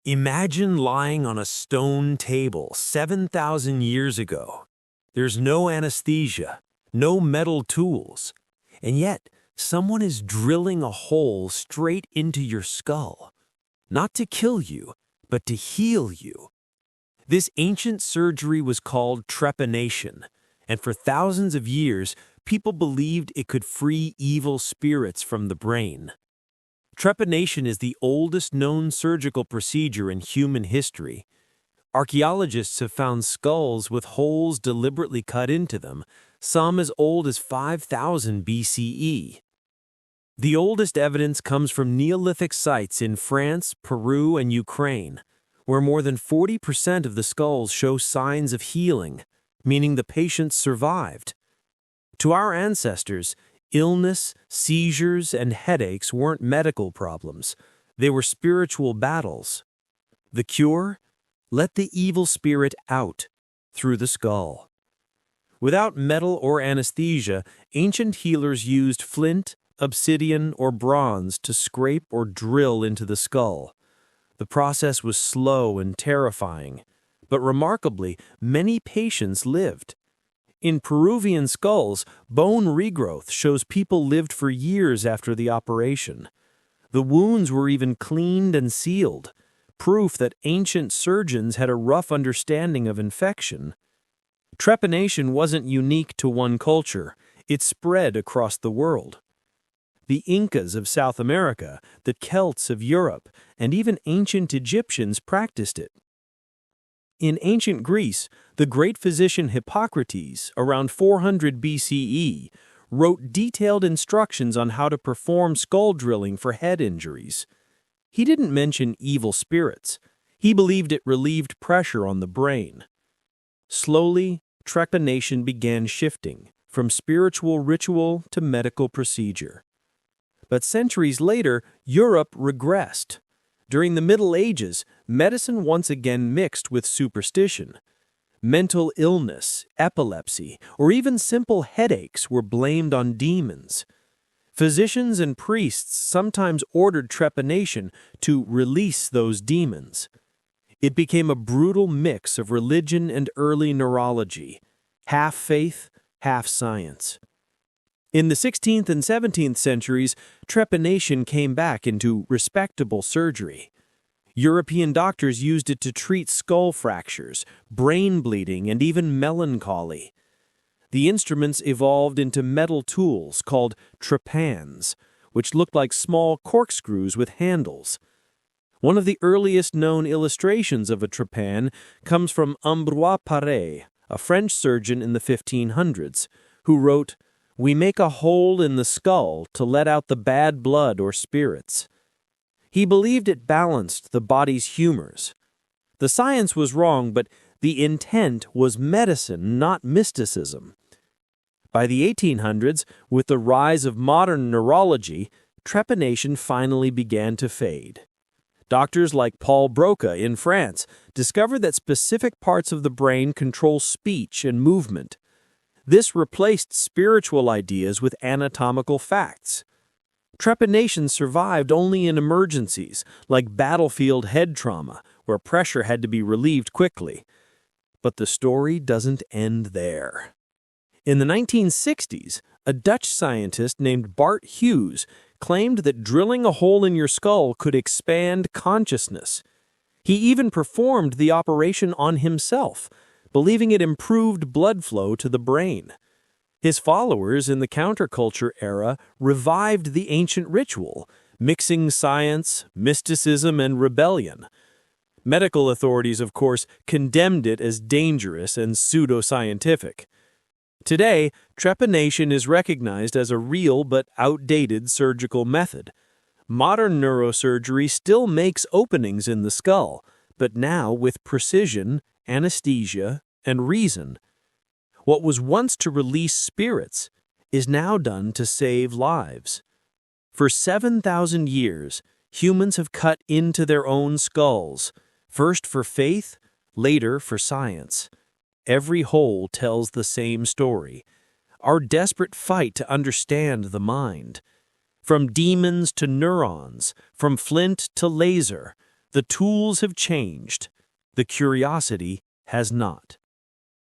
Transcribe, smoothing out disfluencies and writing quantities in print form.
Imagine lying on a stone table 7,000 years ago. There's no anesthesia, no metal tools, and yet someone is drilling a hole straight into your skull. Not to kill you, but to heal you. This ancient surgery was called trepanation, and for thousands of years, people believed it could free evil spirits from the brain. Trepanation is the oldest known surgical procedure in human history. Archaeologists have found skulls with holes deliberately cut into them, some as old as 5,000 BCE. The oldest evidence comes from Neolithic sites in France, Peru, and Ukraine, where more than 40% of the skulls show signs of healing, meaning the patients survived. To our ancestors, illness, seizures, and headaches weren't medical problems. They were spiritual battles. The cure? Let the evil spirit out through the skull. Without metal or anesthesia, ancient healers used flint, obsidian, or bronze to scrape or drill into the skull. The process was slow and terrifying, but remarkably, many patients lived. In Peruvian skulls, bone regrowth shows people lived for years after the operation. The wounds were even cleaned and sealed, proof that ancient surgeons had a rough understanding of infection. Trepanation wasn't unique to one culture, it spread across the world. The Incas of South America, the Celts of Europe, and even ancient Egyptians practiced it. In ancient Greece, the great physician Hippocrates, around 400 BCE, wrote detailed instructions on how to perform skull drilling for head injuries. He didn't mention evil spirits. He believed it relieved pressure on the brain. Slowly, trepanation began shifting from spiritual ritual to medical procedure. But centuries later, Europe regressed. During the Middle Ages, medicine once again mixed with superstition. Mental illness, epilepsy, or even simple headaches were blamed on demons. Physicians and priests sometimes ordered trepanation to release those demons. It became a brutal mix of religion and early neurology, half faith, half science. In the 16th and 17th centuries, trepanation came back into respectable surgery. European doctors used it to treat skull fractures, brain bleeding, and even melancholy. The instruments evolved into metal tools called trepans, which looked like small corkscrews with handles. One of the earliest known illustrations of a trepan comes from Ambroise Paré, a French surgeon in the 1500s, who wrote, "We make a hole in the skull to let out the bad blood or spirits." He believed it balanced the body's humors. The science was wrong, but the intent was medicine, not mysticism. By the 1800s, with the rise of modern neurology, trepanation finally began to fade. Doctors like Paul Broca in France discovered that specific parts of the brain control speech and movement. This replaced spiritual ideas with anatomical facts. Trepanation survived only in emergencies, like battlefield head trauma, where pressure had to be relieved quickly. But the story doesn't end there. In the 1960s, a Dutch scientist named Bart Hughes claimed that drilling a hole in your skull could expand consciousness. He even performed the operation on himself, believing it improved blood flow to the brain. His followers in the counterculture era revived the ancient ritual, mixing science, mysticism, and rebellion. Medical authorities, of course, condemned it as dangerous and pseudoscientific. Today, trepanation is recognized as a real but outdated surgical method. Modern neurosurgery still makes openings in the skull, but now with precision, anesthesia, and reason. What was once to release spirits is now done to save lives. For 7,000 years, humans have cut into their own skulls, first for faith, later for science. Every hole tells the same story, our desperate fight to understand the mind. From demons to neurons, from flint to laser, The tools have changed. The curiosity has not.